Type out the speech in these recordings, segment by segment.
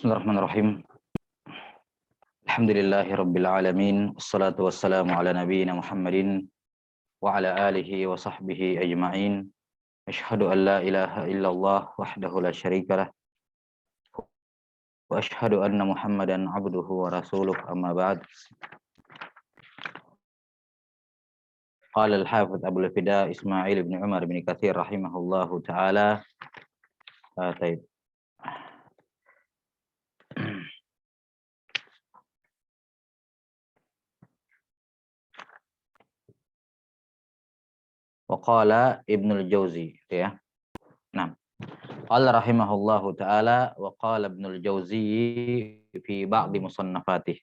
Bismillahirrahmanirrahim. Alhamdulillahirabbil alamin. Wassalatu wassalamu ala nabiyyina Muhammadin wa ala alihi wa sahbihi ajma'in. Asyhadu an la ilaha illallah wahdahu la syarikalah wa asyhadu anna Muhammadan abduhu wa rasuluh, amma ba'd. Qala al-Hafidz Abul Fida Ismail bin Umar bin Katsir rahimahullahu taala. Taib. Wa qala Ibnul Jauzi, ya. Nah, qala rahimahullahu taala wa qala Ibnul Jauzi fi ba'di musannafatih.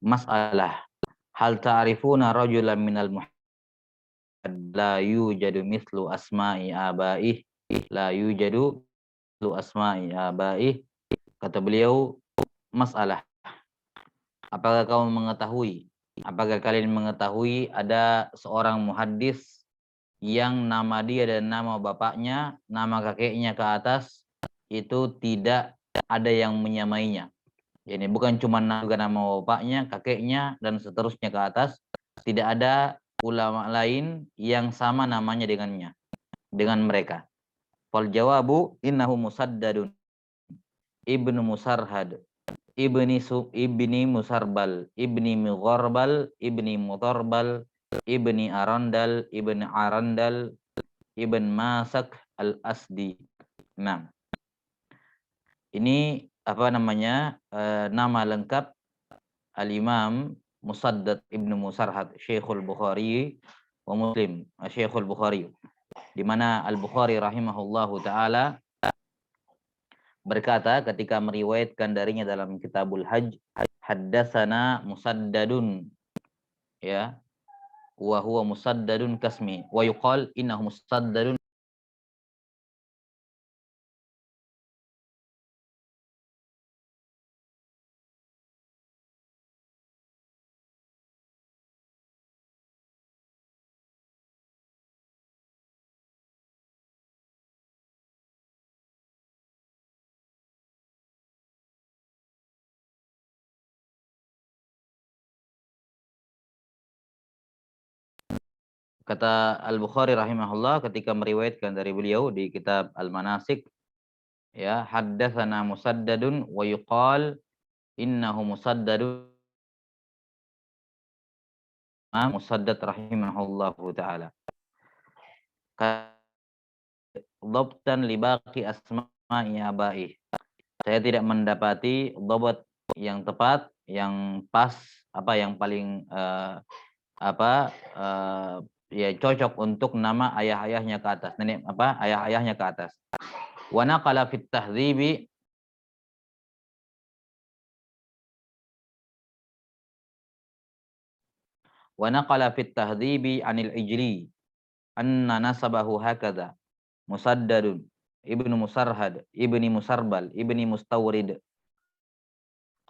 Mas'alah, hal ta'rifuna rajulan minal muhaddith la yujadu mislu asma'i abaih, la yujadu mislu asma'i abaih. Kata beliau, masalah, apakah kalian mengetahui ada seorang muhaddis yang nama dia dan nama bapaknya, nama kakeknya ke atas itu tidak ada yang menyamainya. Jadi bukan cuma nama bapaknya, kakeknya dan seterusnya ke atas, tidak ada ulama lain yang sama namanya dengan mereka. Fal jawabu innahu Musaddadun ibnu Musarhad ibni Musarbal ibni Mugharbal ibni Mutarbal ibni Arandal ibn Arandal ibn Masak al-Asdi. Nah, ini apa namanya, nama lengkap Al-Imam Musaddad ibnu Musarhad, Syekhul Bukhari wa Muslim, Syekhul Bukhari, di mana Al-Bukhari rahimahullahu taala berkata ketika meriwayatkan darinya dalam Kitabul Hajj, haddatsana Musaddadun, ya, wa huwa Musaddadun kasmi wa yuqal innahu Musaddadun. Kata Al-Bukhari rahimahullah ketika meriwayatkan dari beliau di kitab Al-Manasik, ya, haddatsana Musaddadun wa yuqal innahu Musaddadun. Musaddad rahimahullahu taala dhabtan li baqi asma'i abai. Saya tidak mendapati dhabat yang tepat, yang pas, apa yang paling ya cocok untuk nama ayah-ayahnya ke atas, nenek ayah-ayahnya ke atas. Wa naqala fit tahdzibi anil Ijli anna nasabahu hakadha Musaddadun ibnu Musarhad ibni Musarbal ibni Mustawrid.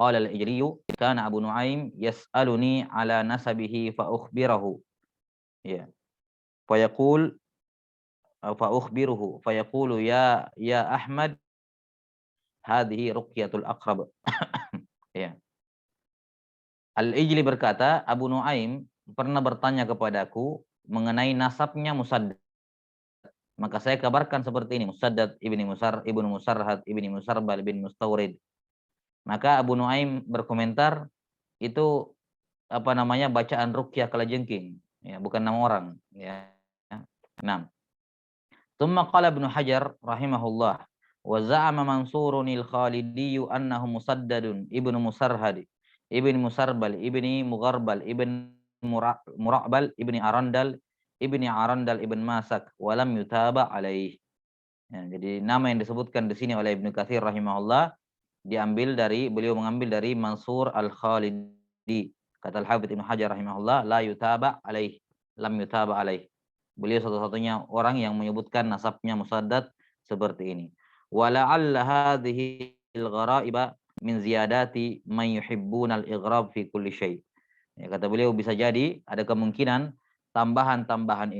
Qala al-Ijli kana Abu Nuaim yas'aluni ala nasabihi fa ukhbirahu, ya, fa ukhbiruhu fa yaqulu ya Ahmad hadhihi ruqyatul aqrab. Ya. Al-Ijli berkata, Abu Nuaim pernah bertanya kepadaku mengenai nasabnya Musaddad. Maka saya kabarkan seperti ini, Musaddad ibni Musarhad ibni Musarbal bin Mustawrid. Maka Abu Nuaim berkomentar, itu apa namanya, bacaan ruqyah kalajengking, ya, bukan nama orang, ya. Nah, tsumma qala Ibnu Hajar rahimahullah wa za'ama Mansurun al-Khalidi annahu Musaddadun ibnu Musarhad ibni Musarbal ibni Mugharbal ibn Muraqbal ibni Arandal ibn Masak walam yutaba alaih. Ya, jadi nama yang disebutkan di sini oleh Ibnu Katsir rahimahullah beliau mengambil dari Mansur al-Khalidi. Kata Al-Hafidz Ibnu Hajar rahimahullah, la yutaba alaih, lam yutaba alaih. Beliau satu-satunya orang yang menyebutkan nasabnya Musaddad seperti ini. Wa la'alla hadhihi al-ghara'iba min ziyadati man yuhibbuna al-ighrab fi kulli syai'. Ya, kata beliau bisa jadi ada kemungkinan tambahan-tambahan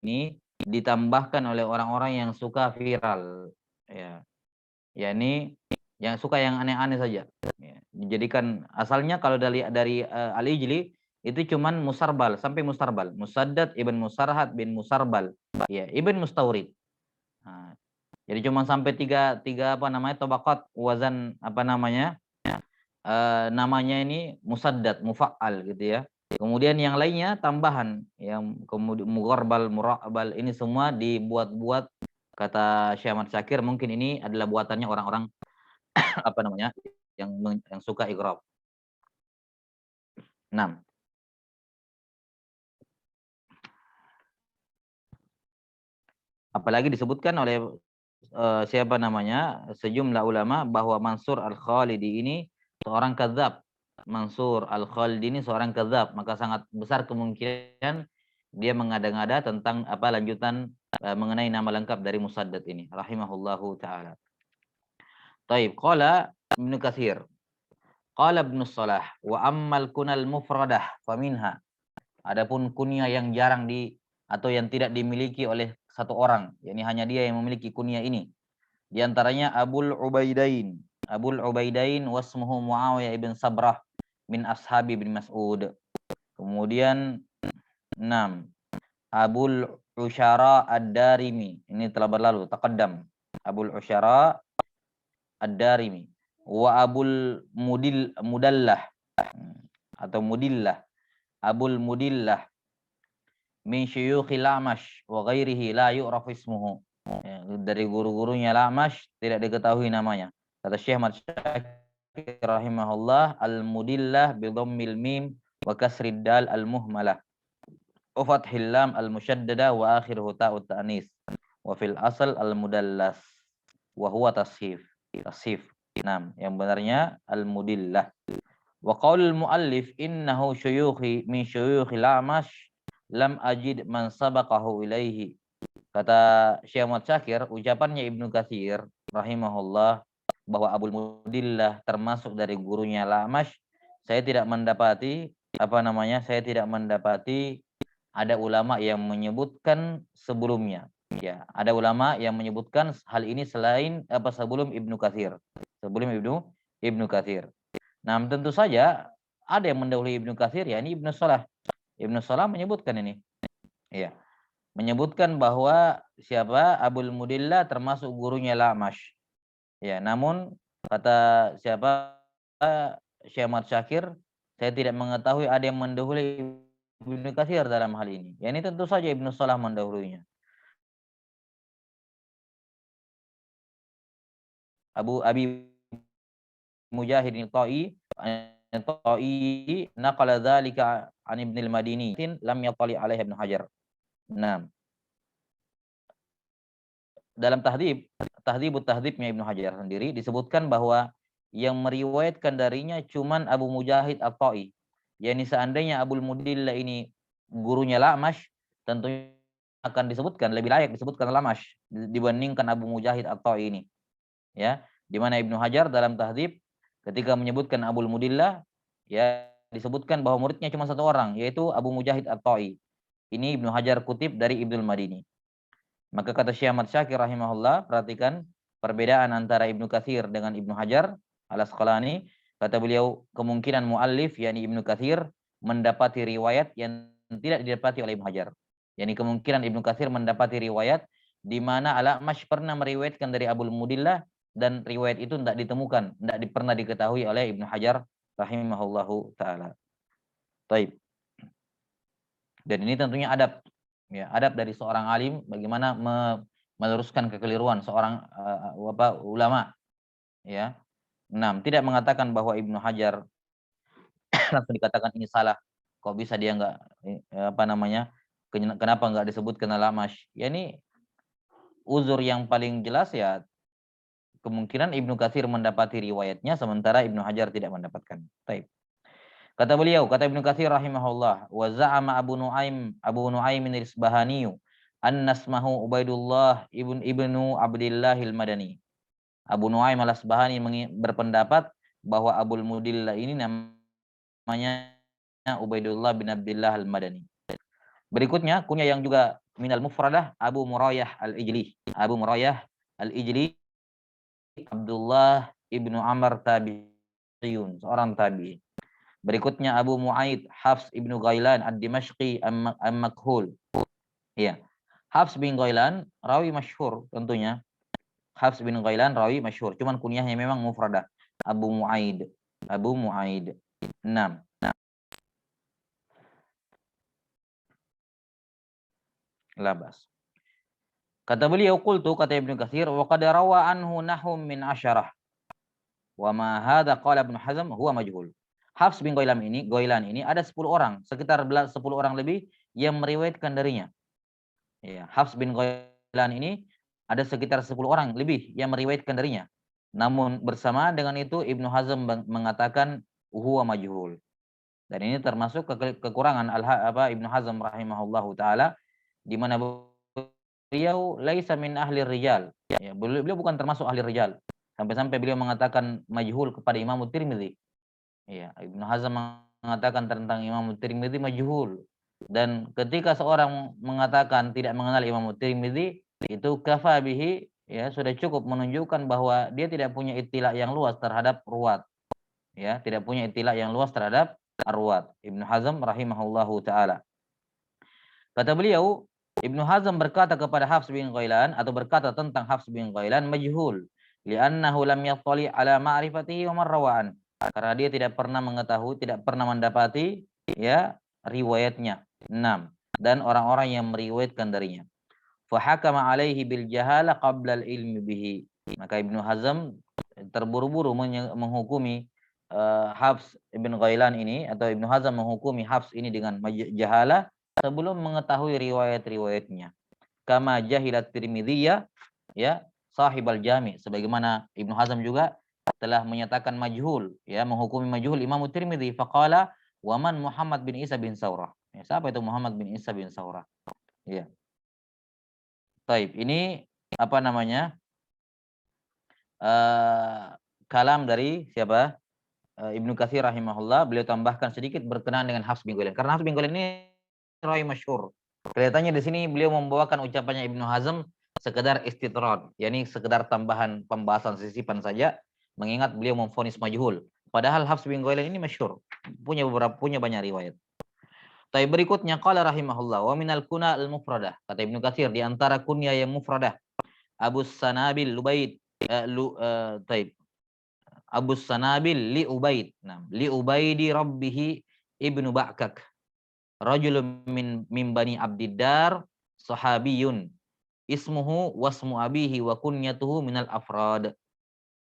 ini ditambahkan oleh orang-orang yang suka viral, ya, yakni yang suka yang aneh-aneh saja. Ya, dijadikan asalnya kalau dari Al-Ijli itu cuman Musarbal sampai Mustarbal, Musaddad ibn Musarhad bin Musarbal, ya ibn Mustawrid. Nah, jadi cuma sampai tiga tiga apa namanya tabaqat wazan apa namanya namanya ini Musaddad Mufa'al gitu ya. Kemudian yang lainnya tambahan yang kemudian Mugharbal Murabal ini semua dibuat-buat kata Syekh Ahmad Syakir, mungkin ini adalah buatannya orang-orang apa namanya yang suka igrab. 6. Apalagi disebutkan oleh siapa namanya sejumlah ulama bahwa Mansur Al-Khalidi ini seorang kadzab. Mansur Al-Khalidi ini seorang kadzab, maka sangat besar kemungkinan dia mengada-ngada tentang apa lanjutan mengenai nama lengkap dari Musaddad ini rahimahullahu taala. Taib qala Ibnu Katsir qala Ibnu Shalah wa ammal kunal mufradah faminha. Adapun kunyah yang jarang atau yang tidak dimiliki oleh satu orang, yakni hanya dia yang memiliki kunyah ini. Di antaranya Abul Ubaidain. Abul Ubaidain wasmuhu Muawiyah ibn Sabrah min ashabi bin Mas'ud. Kemudian 6. Abul Usyara Ad-Darimi. Ini telah berlalu, taqaddam. Abul Usyara Ad-Darimi. Wa Abul Mudallah atau Mudillah. Abul Mudillah min syuyukhil A'mash wa ghairihi la yu'raf ismuhu. Ya, dari guru-gurunya La'mash tidak diketahui namanya. Kata Syekh Ahmad Syakir rahimahullah, al-mudillah bi dhammil mim wa kasrid dal al-muhmalah wa fathil lam al-musyaddada wa akhiruhu ta'ut ta'nis wa fil asal al-mudallas wa huwa tashif. Tashif. 6. Yang benarnya al-mudillah. Wa qaulul muallif innahu syuyukhi min syuyukhil A'mash lam ajid man sabaqahu ilaihi. Kata Syekh Ahmad Syakir, ucapannya Ibnu Katsir rahimahullah bahwa Abul Mudillah termasuk dari gurunya La'mash, saya tidak mendapati saya tidak mendapati ada ulama yang menyebutkan sebelumnya. Ya, ada ulama yang menyebutkan hal ini selain sebelum Ibnu Katsir. Sebelum Ibnu Katsir. Nah, tentu saja ada yang mendahului Ibnu Katsir, yakni Ibnu Shalah. Ibnu Shalah menyebutkan ini. Iya. Menyebutkan bahwa siapa Abul Mudillah termasuk gurunya La'mash. Ya, namun kata siapa Syekh Ahmad Syakir, saya tidak mengetahui ada yang mendahului Ibnu Katsir dalam hal ini. Ya, ini tentu saja Ibnu Shalah mendahulunya. Abi Mujahid Ta'i naqala dzalika an Ibnu al-Madini lam yatali alaihi Ibnu Hajar. Nah, dalam tahdhibut tahdhibnya Ibnu Hajar sendiri disebutkan bahwa yang meriwayatkan darinya cuman Abu Mujahid At-Ta'i. Yani seandainya Abul Mudillah ini gurunya La'mash, tentunya akan disebutkan lebih layak disebutkan La'mash dibandingkan Abu Mujahid At-Ta'i ini. Ya, di mana Ibnu Hajar dalam tahdhib ketika menyebutkan Abul Mudillah ya disebutkan bahwa muridnya cuma satu orang, yaitu Abu Mujahid At-Ta'i. Ini Ibnu Hajar kutip dari Ibnu Madini. Maka kata Syekh Ahmad Syakir rahimahullah, perhatikan perbedaan antara Ibnu Katsir dengan Ibnu Hajar Al-Asqalani. Kata beliau, kemungkinan muallif yakni Ibnu Katsir mendapati riwayat yang tidak didapati oleh Ibnu Hajar. Yani kemungkinan Ibnu Katsir mendapati riwayat di mana Al-A'mash pernah meriwayatkan dari Abul Mudillah dan riwayat itu tidak ditemukan, tidak pernah diketahui oleh Ibnu Hajar rahimahullahu taala. Baik. Dan ini tentunya adab, ya, adab dari seorang alim bagaimana meluruskan kekeliruan seorang ulama, ya. 6. Tidak mengatakan bahwa Ibnu Hajar langsung dikatakan ini salah. Kok bisa dia enggak kenapa enggak disebutkan Al-A'mash? Ya ini uzur yang paling jelas ya kemungkinan Ibnu Katsir mendapati riwayatnya sementara Ibnu Hajar tidak mendapatkan. Baik. Kata beliau, kata Ibnu Katsir rahimahullah, wa za'ama Abu Nuaim al-Isbahani anna ismahu Ubaidullah ibnu Abdillah al-Madani. Abu Nuaim al-Isbahani berpendapat bahwa Abul Mudillah ini namanya Ubaidullah bin Abdillah al-Madani. Berikutnya kunyah yang juga minal mufradah Abu Murayah al-Ijli. Abu Murayah al-Ijli Abdullah ibnu Amr tabi'iyun, seorang tabi'i. Berikutnya Abu Muaid Hafs ibnu Ghailan ad-Dimashqi am-Makhul. Iya. Hafs bin Ghailan rawi masyhur tentunya. Hafs bin Ghailan rawi masyhur, cuman kunyahnya memang mufradah. Abu Muaid. Abu Muaid. 6. Labas. Kata beliau, qultu, kata Ibnu Katsir, wa qad rawa anhu nahum min asyarah. Wa ma hadza qala Ibnu Hazm huwa majhul. Hafs bin Ghailan ini ada 10 orang, sekitar 10 orang lebih yang meriwayatkan darinya. Ya, Hafs bin Ghailan ini ada sekitar 10 orang lebih yang meriwayatkan darinya. Namun bersama dengan itu Ibnu Hazm mengatakan huwa majhul. Dan ini termasuk kekurangan Ibnu Hazm rahimahullahu taala, di mana beliau laisa min ahli rijal. Ya, beliau bukan termasuk ahli rijal. Sampai-sampai beliau mengatakan majhul kepada Imam Tirmidzi. Ya, Ibnu Hazm mengatakan tentang Imam Tirmidzi majhul. Dan ketika seorang mengatakan tidak mengenal Imam Tirmidzi, itu kafa bihi, ya, sudah cukup menunjukkan bahwa dia tidak punya ittila yang luas terhadap ruwat. Ya, tidak punya ittila yang luas terhadap arwat. Ibnu Hazm rahimahullahu taala. Kata beliau, Ibnu Hazm berkata kepada Hafs bin Ghailan, atau berkata tentang Hafs bin Ghailan, majhul, li'annahu lam yattali ala ma'rifatihi wa marrawaan. Karena dia tidak pernah mengetahui, tidak pernah mendapati, ya, riwayatnya. 6. Dan orang-orang yang meriwayatkan darinya. Fa hakama alaihi bil jahala qabla al ilmi bihi. Maka Ibnu Hazm terburu-buru menghukumi Hafs bin Ghailan ini, atau Ibnu Hazm menghukumi Hafs ini dengan jahala sebelum mengetahui riwayat-riwayatnya. Kama jahilat Tirmidziyah, ya, sahibal jami, sebagaimana Ibnu Hazm juga telah menyatakan majhul, ya, menghukumi majhul Imam Tirmidzi, faqala wa man Muhammad bin Isa bin Saurah. Ya, siapa itu Muhammad bin Isa bin Saurah? Ya. Taib, ini apa namanya? Kalam dari siapa? Ibnu Katsir rahimahullah. Beliau tambahkan sedikit berkenaan dengan Hafs bin Ghailan. Karena Hafs bin Ghailan ini rawi masyhur. Kelihatannya di sini beliau membawakan ucapannya Ibnu Hazm sekedar istitrad, yakni sekedar tambahan pembahasan sisipan saja, mengingat beliau memvonis majhul. Padahal Hafs bin Ghailan ini masyhur, punya banyak riwayat. Tapi berikutnya qala rahimahullah, wa minal kuna al mufradah. Kata Ibnu Katsir, di antara kunya yang mufradah, Abu Sanabil Lubaid, taib, Abu Sanabil li Ubaid. Nah, li Ubaidi rabbihi ibnu Ba'kak. Rajulun min bani Abdiddar, sahabiyun. Ismuhu wasmu abihi wa kunyatuhu minal afrad.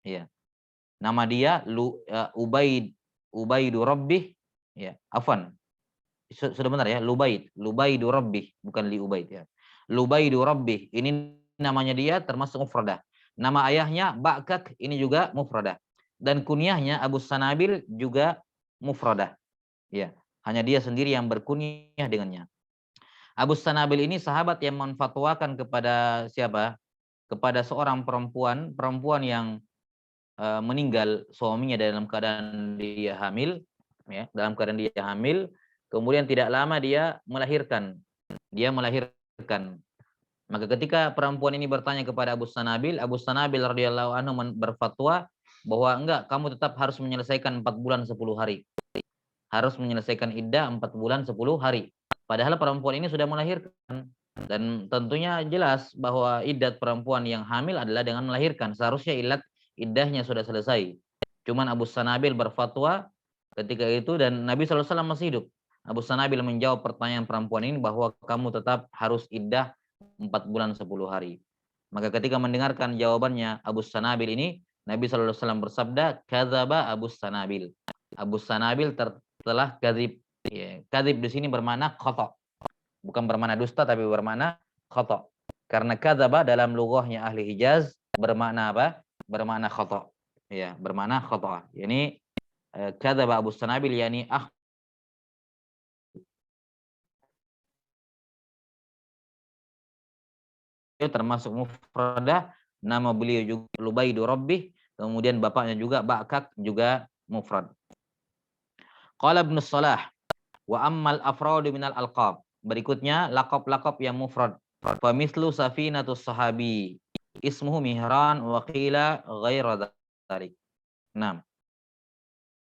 Ya. Nama dia Ubaidu rabbih. Ya, afwan. Sudah benar ya, Lubaidu rabbih, bukan li Ubaid ya. Lubaidu rabbih, ini namanya dia termasuk mufradah. Nama ayahnya Ba'kak, ini juga mufradah. Dan kunyahnya Abu Sanabil juga mufradah. Ya, hanya dia sendiri yang berkunyah dengannya. Abu Sanabil ini sahabat yang menfatwakan kepada siapa? Kepada seorang perempuan yang meninggal suaminya dalam keadaan dia hamil, ya, dalam keadaan dia hamil, kemudian tidak lama dia melahirkan. Maka ketika perempuan ini bertanya kepada Abu Sanabil radhiyallahu anhu berfatwa bahwa enggak, kamu tetap harus menyelesaikan 4 bulan 10 hari. Harus menyelesaikan iddah 4 bulan 10 hari. Padahal perempuan ini sudah melahirkan. Dan tentunya jelas bahwa iddat perempuan yang hamil adalah dengan melahirkan. Seharusnya iddahnya sudah selesai. Cuman Abu Sanabil berfatwa ketika itu, dan Nabi SAW masih hidup. Abu Sanabil menjawab pertanyaan perempuan ini bahwa kamu tetap harus iddah 4 bulan 10 hari. Maka ketika mendengarkan jawabannya Abu Sanabil ini, Nabi SAW bersabda, kadzaba Abu Sanabil. Abu Sanabil telah kadzib. Ya, kadzib di sini bermakna khata'. Bukan bermakna dusta, tapi bermakna khata'. Karena kadzaba dalam lughahnya ahli Hijaz bermakna apa? Bermakna khata'. Ya, bermakna khata'. Yani kadzaba Abu Sanabil, yani termasuk mufradah. Nama beliau juga Lubaidu Rabbih, kemudian bapaknya juga Ba'kak, juga mufrad. Qala Ibnu Salah, wa ammal afradu minal alqab. Berikutnya laqab-laqab yang mufrad. Fa mislu safinatus sahabi, ismuhu Mihran wa qila ghaira dzalik. Nah,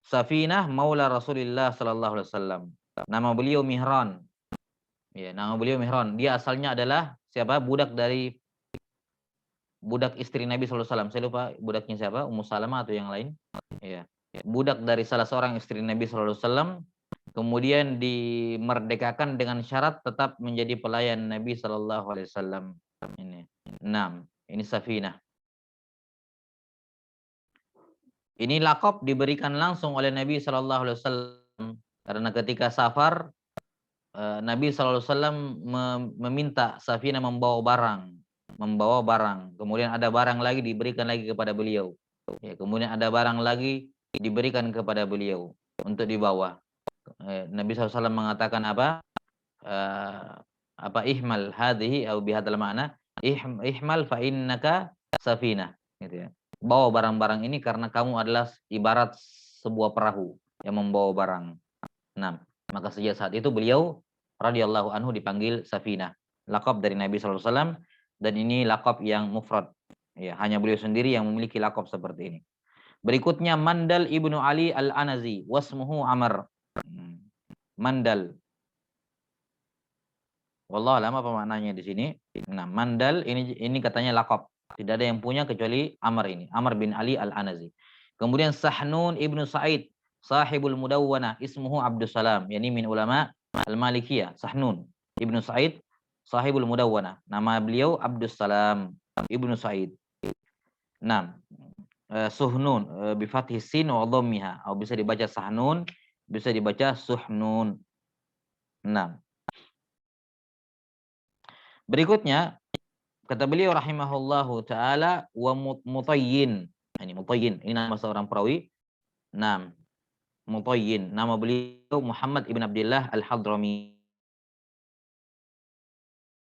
Safinah Maula Rasulullah sallallahu alaihi wasallam. Nama beliau Mihran. Ya, nama beliau Mihran. Dia asalnya adalah siapa? Budak istri Nabi sallallahu alaihi wasallam. Saya lupa budaknya siapa, Ummu Salamah atau yang lain. Ya. Budak dari salah seorang istri Nabi sallallahu alaihi wasallam, kemudian dimerdekakan dengan syarat tetap menjadi pelayan Nabi sallallahu alaihi wasallam. Ini. 6. Ini Safinah. Ini lakop diberikan langsung oleh Nabi sallallahu alaihi wasallam karena ketika safar Nabi sallallahu alaihi wasallam meminta Safinah membawa barang. Kemudian ada barang lagi diberikan lagi kepada beliau. Ya, kemudian ada barang lagi diberikan kepada beliau untuk dibawa. Nabi SAW mengatakan apa? Ihmal hadhihi atau bihadzal ma'na ihmal fa innaka safinah, gitu ya. Bawa barang-barang ini karena kamu adalah ibarat sebuah perahu yang membawa barang. Nah, maka sejak saat itu beliau radhiyallahu anhu dipanggil Safinah, lakop dari Nabi sallallahu alaihi wasallam, dan ini lakop yang mufrad. Ya, hanya beliau sendiri yang memiliki lakop seperti ini. Berikutnya Mandal ibnu Ali al-Anazi, wasmuhu Amr. Mandal. Wallah lama apa maknanya di sini. Nah, Mandal ini katanya lakop. Tidak ada yang punya kecuali Amr ini. Amr bin Ali al-Anazi. Kemudian Sahnun ibnu Sa'id, sahibul mudawwana, ismuhu Abdus Salam. Yani min ulama al-Malikiyah. Sahnun ibnu Sa'id, sahibul mudawwana. Nama beliau Abdus Salam ibnu Sa'id. Nah, Suhnun bi fathhi sin wa dhammiha, atau bisa dibaca Sahnun, bisa dibaca Suhnun. Nah, berikutnya kata beliau rahimahullahu taala wa Mutayyin. Ini Mutayyin, ini nama seorang perawi. Nah, Mutayyin, nama beliau Muhammad ibn Abdullah Al-Hadrami.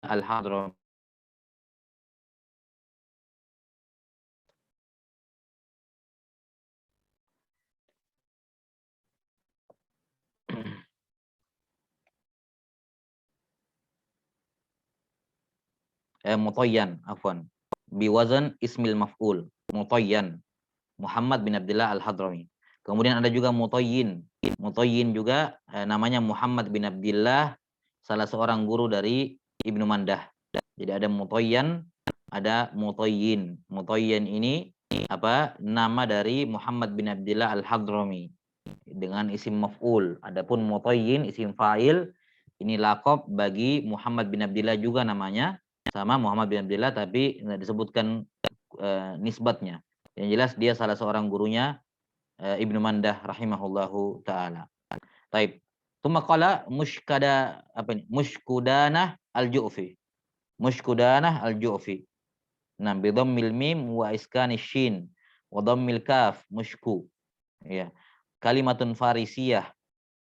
Al-Hadrami. Mutayyan, afwan. Biwazan ismil maf'ul. Mutayyan. Muhammad bin Abdullah Al-Hadrami. Kemudian ada juga Mutayyin. Mutayyin juga namanya Muhammad bin Abdullah, salah seorang guru dari Ibnu Mandah. Jadi ada Mutayyan, ada Mutayyin. Mutayyin ini nama dari Muhammad bin Abdullah Al-Hadrami dengan isim maf'ul. Adapun Mutayyin isim fa'il, ini lakop bagi Muhammad bin Abdullah juga namanya, sama Muhammad bin Abdullah tapi nggak disebutkan nisbatnya. Yang jelas dia salah seorang gurunya Ibnu Mandah rahimahullahu taala. Taib. Tsumma qala Mushkudanah al-Ju'fi. Mushkudanah al-Ju'fi. Nah, bi dhammil mim wa iskanish shin wa dhammil kaf, mushku. Ya. Kalimatun Farisiyah.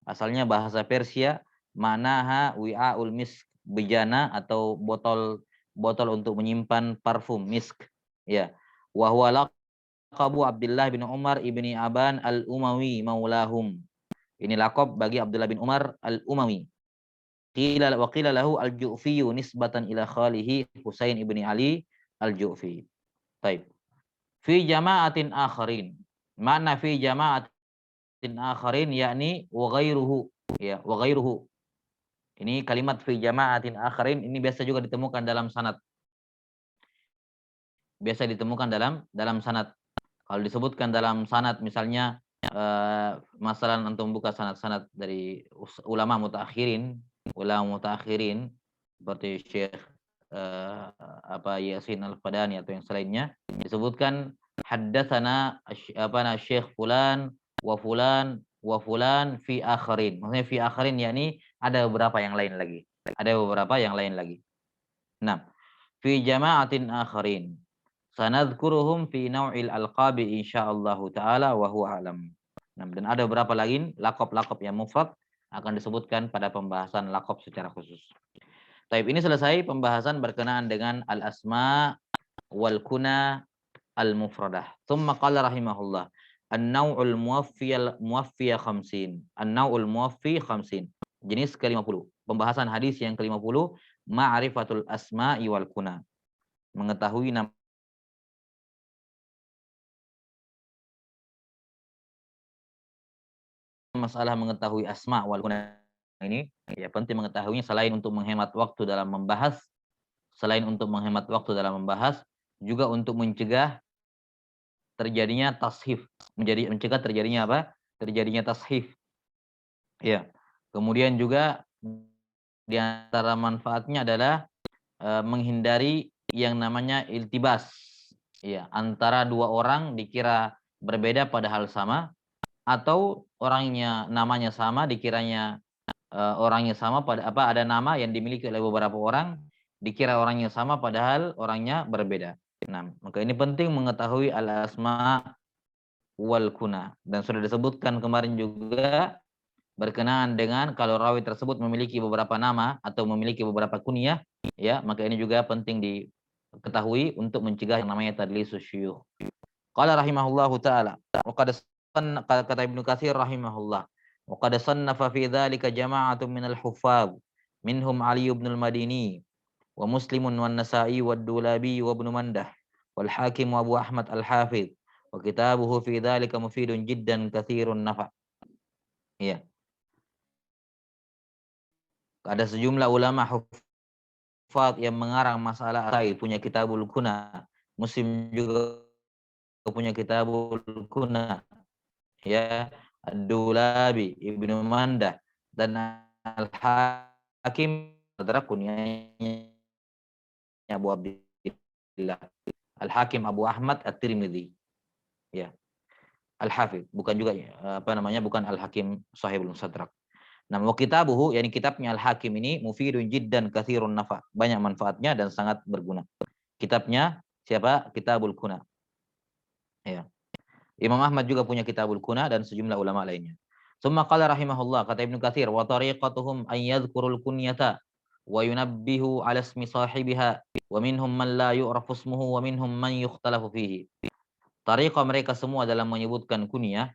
Asalnya bahasa Persia, manaha wi'aul misk, bejana atau botol untuk menyimpan parfum misk. Ya. Wa huwa laqabu Abdullah bin Umar ibni Aban al-Umawi maulahum. Ini lakop bagi Abdullah bin Umar al-Umawi. Qila wa qila lahu al-Ju'fi nisbatan ila khalihi Husain ibni Ali al-Ju'fi. Baik. Fi jama'atin akharin. Makna fi jama'atin akharin yakni wa ghairuhu. Ya, wa ghairuhu. Ini kalimat fi jama'atin akharin ini biasa juga ditemukan dalam sanad. Biasa ditemukan dalam sanad. Kalau disebutkan dalam sanad misalnya masalah antum buka sanad-sanad dari ulama mutaakhirin seperti Syekh Yasin Al-Fadani atau yang selainnya, disebutkan haddatsana Syekh fulan wa fulan fi akharin. Maksudnya fi akharin yakni ada beberapa yang lain lagi. Nah, fi jama'atin akharin. Sanadkuruhum fi naw'il alqabi insyaallah taala wa huwa alam. Nah, dan ada beberapa lagi lakop-lakop yang mufrad akan disebutkan pada pembahasan lakop secara khusus. Taib, ini selesai pembahasan berkenaan dengan al-asma wal kuna al-mufradah. Tsumma qala rahimahullah an-naw'ul muwaffiya 50. An-naw'ul muwaffi 50. Jenis ke-50. Pembahasan hadis yang ke-50, ma'rifatul asma'i wal kuna. Mengetahui nama masalah mengetahui asma wal kuna ini ya penting mengetahuinya selain untuk menghemat waktu dalam membahas, juga untuk mencegah terjadinya tashif, mencegah terjadinya apa? Terjadinya tashif. Ya. Kemudian juga di antara manfaatnya adalah menghindari yang namanya iltibas. Ya, antara dua orang dikira berbeda padahal sama, atau orangnya namanya sama dikiranya orangnya sama pada ada nama yang dimiliki oleh beberapa orang dikira orangnya sama padahal orangnya berbeda. Nah, maka ini penting mengetahui al-asma wal kuna, dan sudah disebutkan kemarin juga berkenaan dengan kalau rawi tersebut memiliki beberapa nama atau memiliki beberapa kunyah, ya, maka ini juga penting diketahui untuk mencegah yang namanya tadlisus syuyukh. Qala rahimahullahu taala, wa qad kata Ibnu Katsir rahimahullah, wa qad sannafa fi dzalika jama'atun minal huffaz minhum Ali ibn al-Madini wa Muslimun wan Nasa'i wad Dulabi wa Ibnu Mandah wal Hakim wa Abu Ahmad al-Hafidz wa kitabuhu fi dzalika mufidun jiddan katsirun nafa'. Iya. Ada sejumlah ulama huffaz yang mengarang masalah asai punya kitabul kuna. Muslim juga punya kitabul kuna. Ya, Ad-Dulabi, Ibnu Mandah, dan Al-Hakim, adalah kunyahnya Abu Abdillah. Al-Hakim Abu Ahmad At-Tirmidzi. Ya. Al-Hafidz, bukan juga bukan Al-Hakim Sahihul Mustadrak. Nah, wa kitabuhu, yakni kitabnya Al-Hakim ini mufidun jiddan katsirun nafa, banyak manfaatnya dan sangat berguna. Kitabnya siapa? Kitabul Kuna. Ya. Imam Ahmad juga punya kitabul Kuna dan sejumlah ulama lainnya. Summa qala rahimahullah, kata Ibnu Katsir, wa tariqatuhum an yadhkurul kunyata wa yunabbihu ala ismi sahibiha wa minhum man la yu'rafu ismuhu wa minhum man yukhtalafu fihi. Tariqah mereka semua dalam menyebutkan kunyah,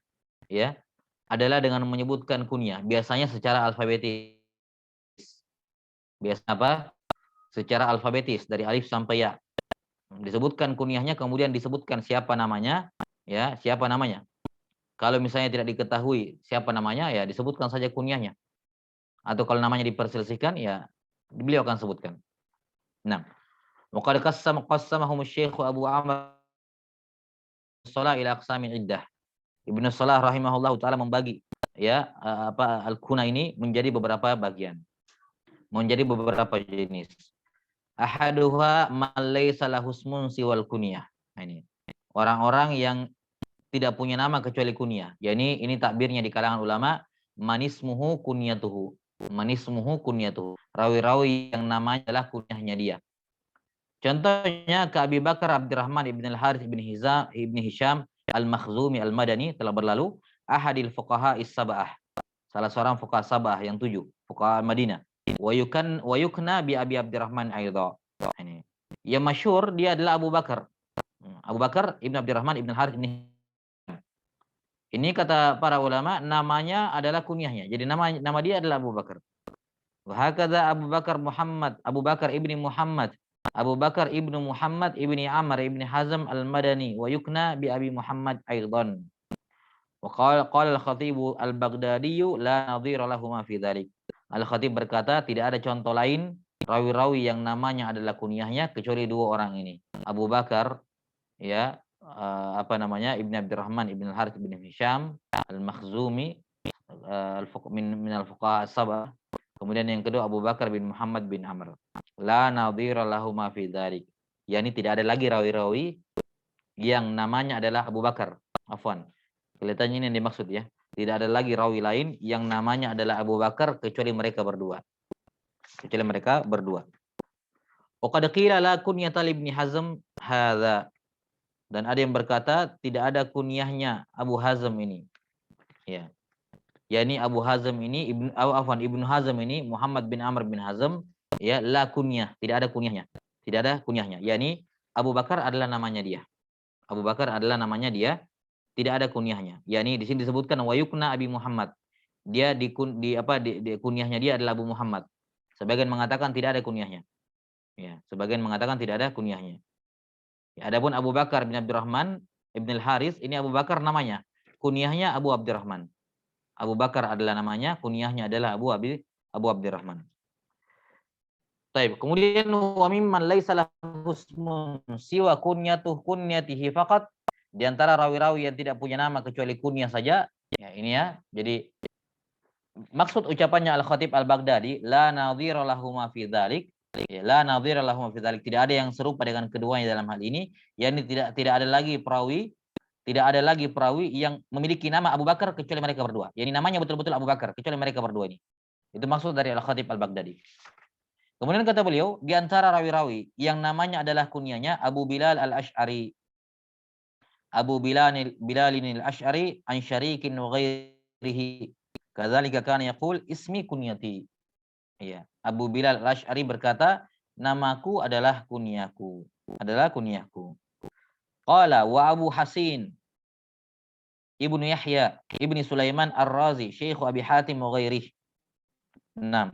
ya, adalah dengan menyebutkan kunyah, biasanya secara alfabetis. Biasanya apa? Secara alfabetis dari alif sampai ya. Disebutkan kunyahnya, kemudian disebutkan siapa namanya, ya, siapa namanya. Kalau misalnya tidak diketahui siapa namanya, ya disebutkan saja kunyahnya. Atau kalau namanya diperselisihkan, ya beliau akan sebutkan. Nah, waqad qassamahum Syekh Abu Amr Shalah ila aqsamin iddah. Ibnu Shalah rahimahullahu taala membagi, ya, al-kuna ini menjadi beberapa bagian. Menjadi beberapa jenis. Ahaduha man laysa lahu ismun siwal kunyah. Nah, ini orang-orang yang tidak punya nama kecuali kunyah. Yani ini takbirnya di kalangan ulama, manismuhu kunyatuhu. Manismuhu kunyatuhu. Rawi-rawi yang namanya adalah kunyahnya dia. Contohnya ke Abi Bakar Abdurrahman ibn al-Harith ibn Hisham al-Makhzumi al-Madani telah berlalu, ahadil fuqaha is-sab'ah. Salah seorang fuqaha sab'ah yang 7, fuqaha Madinah. Wa yukna bi Abi Abdurrahman aidha. Ini. Yang masyhur dia adalah Abu Bakar. Abu Bakar ibn Abdurrahman ibn al-Harith ibn. Ini kata para ulama namanya adalah kunyahnya. Jadi nama dia adalah Abu Bakar. Wa hakadha Abu Bakar Muhammad, Abu Bakar ibni Muhammad, Abu Bakar ibnu Muhammad ibni Amr ibni Hazm al-Madani wa yukna bi Abi Muhammad aidan. Wa qala al-Khatib al-Baghdadi la nadhira lahu ma fi dzalik. Al-Khatib berkata tidak ada contoh lain rawi-rawi yang namanya adalah kunyahnya kecuali dua orang ini. Abu Bakar, ya, Ibn Abdurrahman Ibn al-Harith Ibn Hisham al-Makhzumi min al-fuqaha as-sab'ah. Kemudian yang kedua Abu Bakar bin Muhammad bin Amr. La nadhira lahu ma fi dzalik. Yani tidak ada lagi rawi-rawi yang namanya adalah Abu Bakar. Afwan. Kelihatannya ini yang dimaksud, ya. Tidak ada lagi rawi lain yang namanya adalah Abu Bakar kecuali mereka berdua. Kecuali mereka berdua. Wa qad qila la kunyata ibni Hazm hadza. Dan ada yang berkata tidak ada kunyahnya Abu Hazm ini. Ya. Yani Abu Hazm ini Ibnu Hazm ini Muhammad bin Amr bin Hazm, ya, la kunyah, tidak ada kunyahnya. Tidak ada kunyahnya. Yani Abu Bakar adalah namanya dia. Abu Bakar adalah namanya dia, tidak ada kunyahnya. Yani di sini disebutkan wa yukna Abi Muhammad. Dia di kunyahnya dia adalah Abu Muhammad. Sebagian mengatakan tidak ada kunyahnya. Ya, sebagian mengatakan tidak ada kunyahnya. Ya, adapun Abu Bakar bin Abdurrahman Ibn al-Haris, ini Abu Bakar namanya. Kunyahnya Abu Abdurrahman. Abu Bakar adalah namanya, kunyahnya adalah Abu Abdurrahman. Baik, kemudian wa mimman laisa lahu ismun siwa kunyatihi faqat, di antara rawi-rawi yang tidak punya nama kecuali kunyah saja. Ya, ini ya. Jadi maksud ucapannya Al-Khatib Al-Baghdadi, la nadhira lahuma fi dzalik. Ya, la nadhira lahuma fi dzalik. Tidak ada yang serupa dengan keduanya dalam hal ini. Yani tidak ada lagi perawi yang memiliki nama Abu Bakar kecuali mereka berdua. Yani namanya betul-betul Abu Bakar kecuali mereka berdua ini. Itu maksud dari Al-Khatib Al-Baghdadi. Kemudian kata beliau, di antara rawi-rawi yang namanya adalah kunyahnya Abu Bilal Al-Asy'ari. Abu Bilal Al-Asy'ari an syarikin wa ghairihi. Kadzalika kana yaqul ismi kunyati. Iya, Abu Bilal Al-Asy'ari berkata, namaku adalah kunyahku. Adalah kunyahku. Qala wa Abu Hasin Ibnu Yahya Ibnu Sulaiman Ar-Razi, Syekh Abi Hatim wa ghairihi. 6.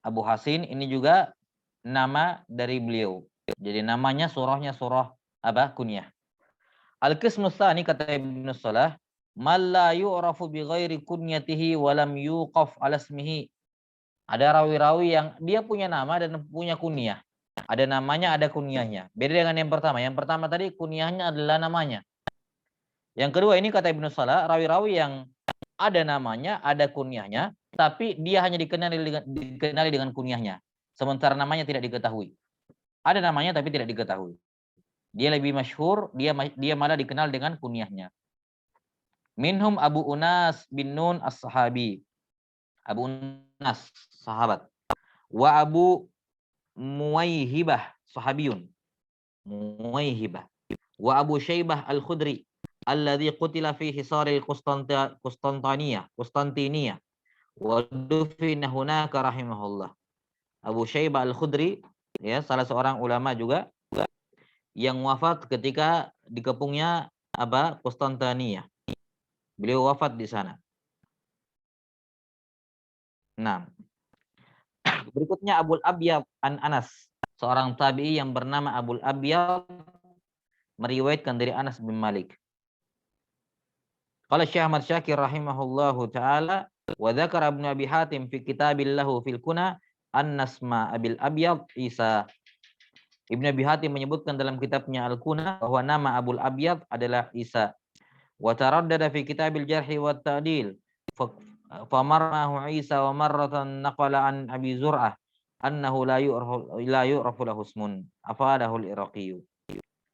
Abu Hasin ini juga nama dari beliau. Jadi namanya surahnya surah apa? Kunyah. Al-qismu tsani kata Ibnu Salah, man la yu'rafu bi ghairi kunyatihi wa lam yuqaf ala ismihi. Ada rawi-rawi yang dia punya nama dan punya kunyah. Ada namanya, ada kunyahnya. Beda dengan yang pertama. Yang pertama tadi kunyahnya adalah namanya. Yang kedua ini kata Ibnu Salah, rawi-rawi yang ada namanya, ada kunyahnya, tapi dia hanya dikenali dengan kunyahnya. Sementara namanya tidak diketahui. Ada namanya tapi tidak diketahui. Dia lebih masyhur, dia malah dikenal dengan kunyahnya. Minhum Abu Unas bin Nun as-Sahabi. Abu Unas, sahabat. Wa Abu Muwaihibah, sahabiyun. Muwaihibah. Wa Abu Syaibah al-Khudri alladhi qutila fi hisaril Qustantiniyah wa dufina hunaka rahimahullah. Abu Syaibah al-Khudri, ya, salah seorang ulama juga yang wafat ketika dikepungnya apa? Qustantiniyah. Beliau wafat di sana. Nah, berikutnya Abul Abyad an Anas, seorang tabi'i yang bernama Abul Abyad meriwayatkan dari Anas bin Malik. Qala Syekh Ahmad Syakir rahimahullahu taala wa dzakara Ibnu Abi Hatim fi kitabillahu fil kuna an-nasma Abil Abyad Isa. Ibnu Abi Hatim menyebutkan dalam kitabnya Al-Kuna bahwa nama Abul Abyad adalah Isa. Wa taraddada fi kitabil Jarh wa Ta'dil famarrahu Isa wa marratan naqala an Abi Zur'ah annahu la yu'rafu lahu ismun afadahu al-Iraqi.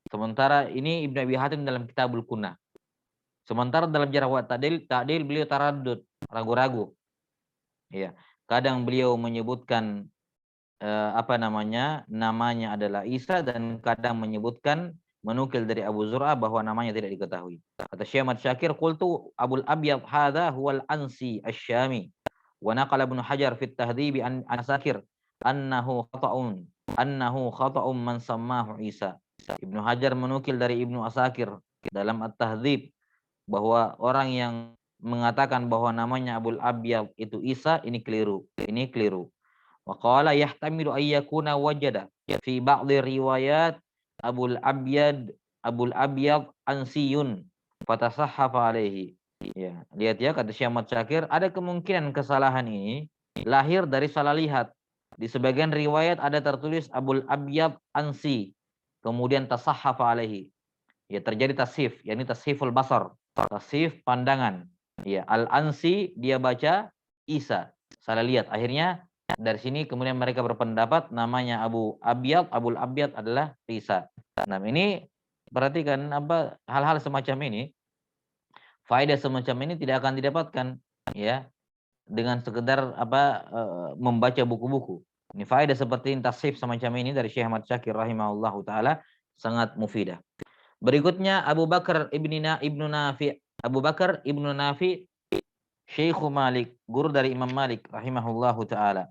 Sementara ini Ibnu Abi Hatim dalam Kitabul Kuna. Sementara dalam Jarh wa Ta'dil beliau taraddud, ragu-ragu. Ya, kadang beliau menyebutkan namanya adalah Isa, dan kadang menyebutkan menukil dari Abu Zur'ah bahwa namanya tidak diketahui. Kata Syekh Ahmad Syakir, qultu Abul Abyad hadza huwal Ansi asy-Syami wa naqala Ibnu Hajar fi at-Tahdhib an Asakir annahu khata'un man sammahu Isa. Ibnu Hajar menukil dari Ibnu Asakir dalam At-Tahdhib bahwa orang yang mengatakan bahwa namanya Abul Abyad itu Isa, ini keliru. Wa qala yahtamilu ay yakuna wajada fi ba'dhi riwayat Abul Abyad ansiyun fatasahhafa alaihi. Ya, lihat ya, kata Syekh Ahmad Syakir, ada kemungkinan kesalahan ini lahir dari salah lihat. Di sebagian riwayat ada tertulis Abul Abyad ansi, kemudian tasahhafa alaihi. Ya, terjadi tasif, yakni tasiful basar, tasif pandangan. Ya, al-ansi dia baca Isa, salah lihat. Akhirnya dari sini kemudian mereka berpendapat namanya Abul Abyad adalah Isa. Nah, ini perhatikan apa hal-hal semacam ini, faedah semacam ini tidak akan didapatkan ya dengan sekedar membaca buku-buku. Ini faedah seperti tasif semacam ini dari Syekh Ahmad Syakir rahimahullahu taala sangat mufidah. Berikutnya Abu Bakar Ibnu Nafi Syekh Malik, guru dari Imam Malik rahimahullahu taala.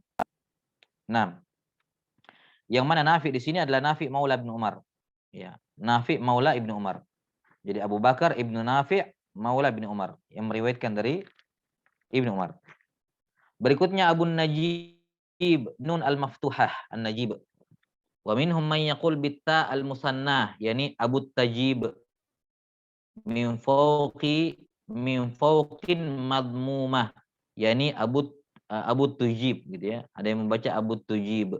Nah, yang mana Nafi di sini adalah Nafi Maula Ibnu Umar. Ya, Nafi Maula Ibnu Umar. Jadi Abu Bakar Ibnu Nafi Maula Ibnu Umar yang meriwayatkan dari Ibnu Umar. Berikutnya Abu Najib Nun al-Maftuhah An-Najib. Wa minhum man yaqul bitta al-musannah, yani Abu Tajib min min fawqin madmumah, yakni Abu Tujib gitu ya. Ada yang membaca Abu Tujib.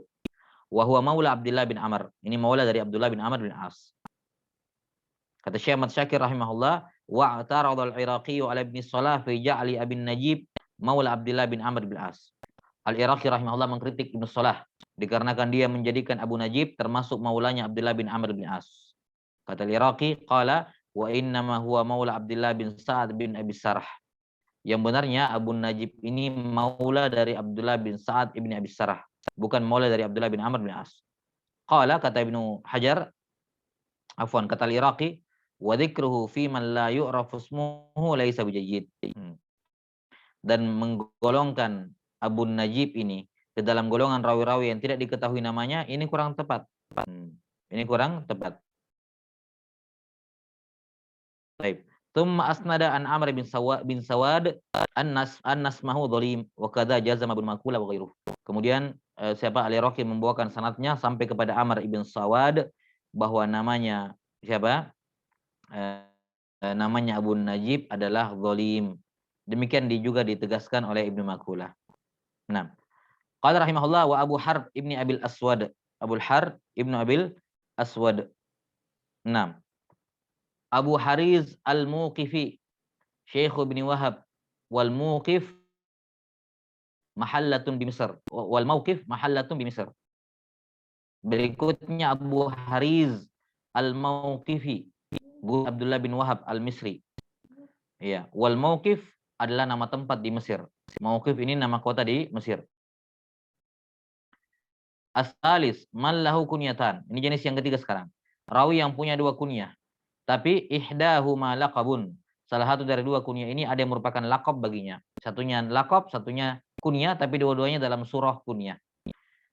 Wa huwa maula Abdullah bin Amr. Ini maula dari Abdullah bin Amr bin As. Kata Syekh Ahmad Syakir rahimahullah, wa atarada al-Iraqi ala ibn Salah fi ja'li Abin Najib maula Abdullah bin Amr bin As. Al-Iraqi rahimahullah mengkritik Ibnu Salah dikarenakan dia menjadikan Abu Najib termasuk maulanya Abdullah bin Amr bin As. Kata Al-Iraqi, qala wa innama huwa maula Abdullah bin Sa'ad bin Abi Sarh. Yang benarnya Abu Najib ini maula dari Abdullah bin Sa'ad ibn Abi Sarh, bukan maula dari Abdullah bin Amr bin As. Qala, kata Ibnu Hajar, afwan, kata Al-Iraqi, wa dzikruhu fi man la yu'rafu ismuhu laisa bijayyid. Dan menggolongkan Abu Najib ini ke dalam golongan rawi-rawi yang tidak diketahui namanya, ini kurang tepat. Ini kurang tepat. Baik. Tsumma asnada an Amr bin Sawad an-nasmahu dhalim wa kadza jazama bin Makula wa ghairuh. Kemudian siapa Al-Iraqi membawakan sanadnya sampai kepada Amr ibn Sawad bahwa namanya siapa? Namanya Abu Najib adalah dhalim. Demikian juga ditegaskan oleh Ibnu Makulah. Nah, qala rahimahullah wa Abu Harb ibni Abil Aswad. Abu Harb ibnu Abil Aswad. Nah, Abu Hariz Al-Muqifi, Syekh bin Wahab, wal Muqif mahallatun bi Misr. Wal Mauqif mahallatun bi Misr. Berikutnya Abu Hariz Al-Mauqifi, Bu Abdullah bin Wahab Al-Misri. Ya, wal Mauqif adalah nama tempat di Mesir. Mauqif ini nama kota di Mesir. As-salis man lahu kunyatan. Ini jenis yang ketiga sekarang. Rawi yang punya dua kunyah. Tapi ihdahuma laqabun. Salah satu dari dua kunyah ini ada yang merupakan laqab baginya. Satunya laqab, satunya kunyah, tapi dua-duanya dalam surah kunyah.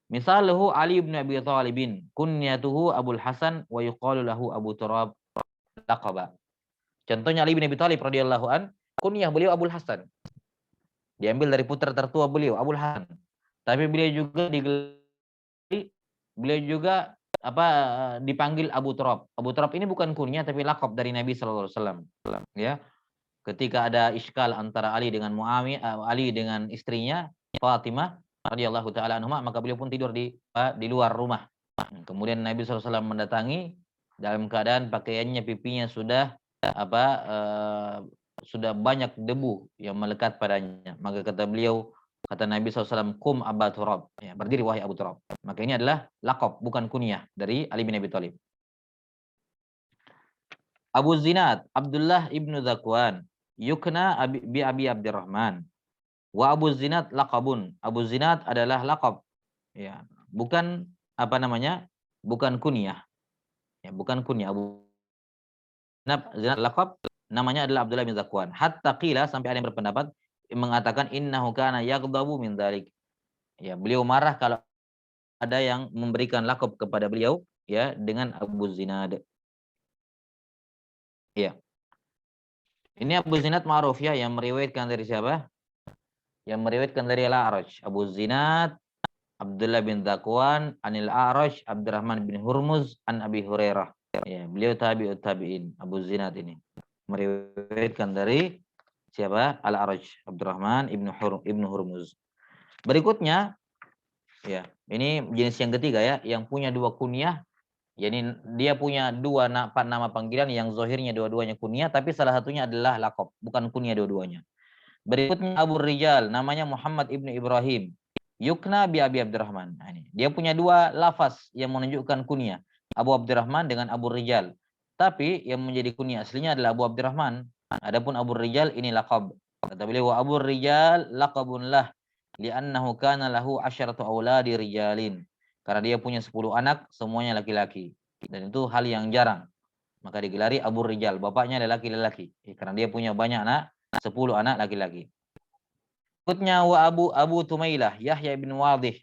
Misaluhu Ali bin Abi Thalibin, kunyatuhu Abul Hasan wa yuqalu lahu Abu Turab laqaba. Contohnya Ali bin Abi Thalib radhiyallahu an, kunyah beliau Abul Hasan. Diambil dari putra tertua beliau, Abul Hasan. Tapi beliau juga dipanggil Abu Turab. Abu Turab ini bukan kunyah tapi lakop dari Nabi sallallahu alaihi wasallam. Ya. Ketika ada iskal antara Ali dengan Ali dengan istrinya Fatimah radhiyallahu taala anha, maka beliau pun tidur di luar rumah. Kemudian Nabi sallallahu alaihi wasallam mendatangi dalam keadaan pakaiannya, pipinya sudah sudah banyak debu yang melekat padanya. Maka kata beliau, kata Nabi SAW, kum Aba Turab. Ya, berdiri wahai Abu Turab. Maka ini adalah laqab, bukan kunyah dari Ali bin Abi Thalib. Abu Zinad, Abdullah ibnu Zakwan. Yukna bi Abi Abdurrahman. Wa Abu Zinad laqabun. Abu Zinad adalah laqab. Ya, bukan bukan kunyah. Ya, bukan kunyah. Abu Zinad laqab, namanya adalah Abdullah bin Zakwan. Hatta qila, sampai ada yang berpendapat mengatakan innahu kana yaghdabu min dzalik. Ya, beliau marah kalau ada yang memberikan laqab kepada beliau ya dengan Abu Zinad. Ya. Ini Abu Zinad ma'ruf ya, yang meriwayatkan dari siapa? Yang meriwayatkan dari Al-A'raj. Abu Zinad Abdullah bin Zakwan anil A'raj Abdurrahman bin Hurmuz an Abi Hurairah. Ya, beliau tabi'ut tabi'in. Abu Zinad ini meriwayatkan dari siapa? Al-A'raj Abdurrahman ibnu Hurmuz. Berikutnya ya, ini jenis yang ketiga ya, yang punya dua kunyah. Jadi dia punya dua nama panggilan yang zahirnya dua-duanya kunyah, tapi salah satunya adalah laqab, bukan kunyah dua-duanya. Berikutnya Abu Rijal, namanya Muhammad ibnu Ibrahim. Yukna bi Abi Abdurrahman. Nah, ini. Dia punya dua lafaz yang menunjukkan kunyah. Abu Abdurrahman dengan Abu Rijal. Tapi yang menjadi kunyah aslinya adalah Abu Abdurrahman. Adapun Abu Rijal ini laqab. Kata beliau, wa Abu Rijal laqabun lah li'annahu kana lahu 10 auladi rijalin. Karena dia punya 10 anak, semuanya laki-laki. Dan itu hal yang jarang. Maka digelari Abu Rijal, bapaknya laki-laki. Karena dia punya banyak anak, 10 anak laki-laki. Berikutnya wa Abu Tumailah, Yahya bin Wadih.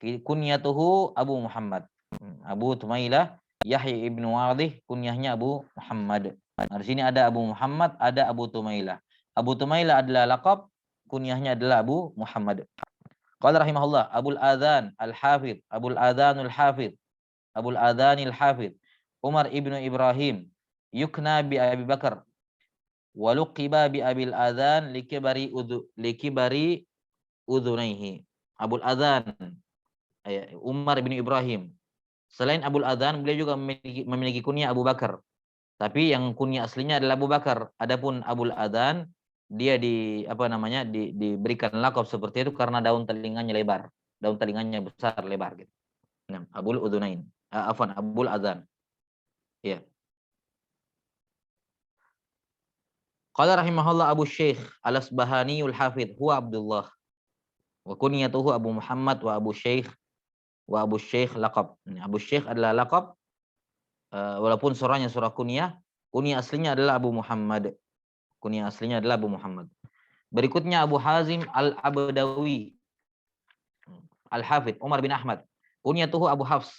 Kunyatuhu Abu Muhammad. Abu Tumailah, Yahya bin Wadih, kunyahnya Abu Muhammad. Nah, di sini ada Abu Muhammad, ada Abu Tumailah. Abu Tumailah adalah laqab, kunyahnya adalah Abu Muhammad. Qala rahimahullah, Abul Adhan Al-Hafidh, Abul Adhanul Hafidh, Abul Adhanil Hafidh, Umar ibnu Ibrahim, yukna bi Abi Bakar. Waluqiba bi abil adzan likibari udhunaihi. Abul Adzan, Umar bin Ibrahim. Selain Abul Adzan, beliau juga memiliki kunyah Abu Bakar. Tapi yang kunyah aslinya adalah Abu Bakar. Adapun Abul Adzan, dia diberikan lakab seperti itu karena daun telinganya lebar. Daun telinganya besar, lebar gitu. Nah, Abul Udhunain. Abul Adzan. Ya. Qala rahimahullah Abu Syekh Al-Asbahani Al-Hafidh huwa Abdullah. Wa kunyatuhu Abu Muhammad wa Abu Syekh laqab. Abu Syekh adalah laqab, walaupun surahnya surah kunyah aslinya adalah Abu Muhammad. Kunyah aslinya adalah Abu Muhammad. Berikutnya Abu Hazim Al-Abdawi Al-Hafidh Umar bin Ahmad. Kunyatuhu Abu Hafs.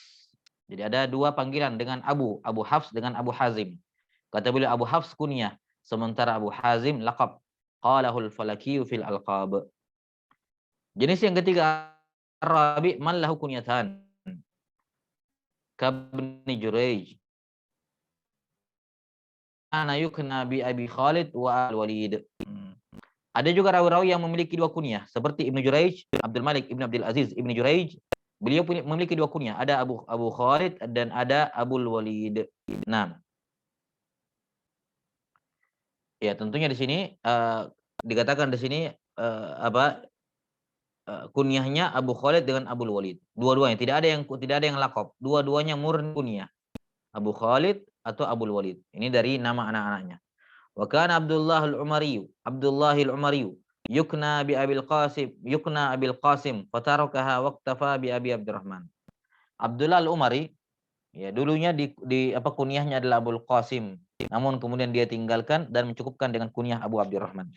Jadi ada dua panggilan dengan Abu Hafs dengan Abu Hazim. Kata beliau Abu Hafs kunyah, sementara Abu Hazim laqab. Qalahul Falaki fil Alqab. Jenis yang ketiga Rabi man lahu kunyatan. Kabni Jurayj. Ana yukna bi Abi Khalid wa Al-Walid. Ada juga rawi-rawi yang memiliki dua kunyah seperti Ibnu Jurayj, Abdul Malik Ibnu Abdul Aziz Ibnu Jurayj. Beliau memiliki dua kunyah, ada Abu Khalid dan ada Abul Walid. Nah, ya tentunya di sini dikatakan di sini kunyahnya Abu Khalid dengan Abul Walid. Dua-duanya tidak ada yang lakab. Dua-duanya murni kunyah. Abu Khalid atau Abul Walid. Ini dari nama anak-anaknya. Wa kana Abdullah al-Umari yukna bi Abil Qasim fatarakaha waqtafa bi Abi Abdurrahman. Abdullah al-Umari ya dulunya di kunyahnya adalah Abul Qasim, namun kemudian dia tinggalkan dan mencukupkan dengan kunyah Abu Abdurrahman.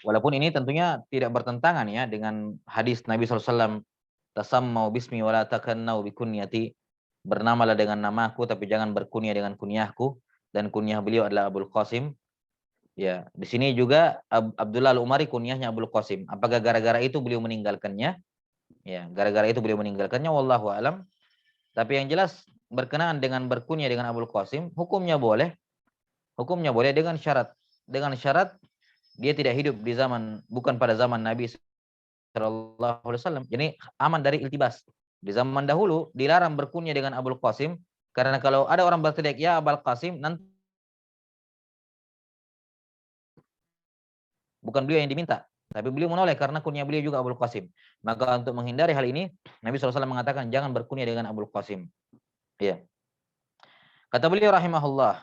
Walaupun ini tentunya tidak bertentangan ya dengan hadis Nabi SAW, tasammau bismi wala takannau bi kunyati. Bernamalah dengan namaku tapi jangan berkunyah dengan kunyahku, dan kunyah beliau adalah Abul Qasim. Ya, di sini juga Abdullah Al-Umari kunyahnya Abul Qasim. Apakah gara-gara itu beliau meninggalkannya? Ya, gara-gara itu beliau meninggalkannya wallahu alam. Tapi yang jelas berkenaan dengan berkunyah dengan Abul Qasim, hukumnya boleh. Hukumnya boleh dengan syarat. Dengan syarat dia tidak hidup bukan pada zaman Nabi sallallahu alaihi wasallam. Jadi aman dari iltibas. Di zaman dahulu dilarang berkunyah dengan Abul Qasim karena kalau ada orang berteriak ya Abul Qasim, nanti bukan beliau yang diminta, tapi beliau menoleh karena kunyah beliau juga Abul Qasim. Maka untuk menghindari hal ini, Nabi SAW mengatakan jangan berkunyah dengan Abul Qasim. Ya. Kata beliau rahimahullah,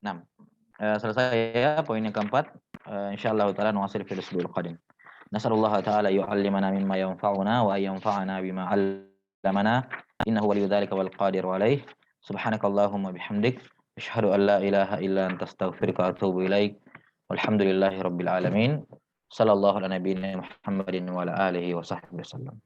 nah, selesai ya poin yang keempat. Insyaallah taala nuwasil fil usbu'il qadim. Nasallallahu taala yu'allimana mimma yanfa'una wa yanfa'ana bima 'allamana. Innahu waliyyu dzalika wal qadiru 'alaih. Subhanakallahumma bihamdik asyhadu an la ilaha illa anta astaghfiruka wa atubu ilaik. Walhamdulillahirabbil alamin. Sallallahu ala nabiyyina Muhammadin wa ala alihi wa sahbihi wasallam.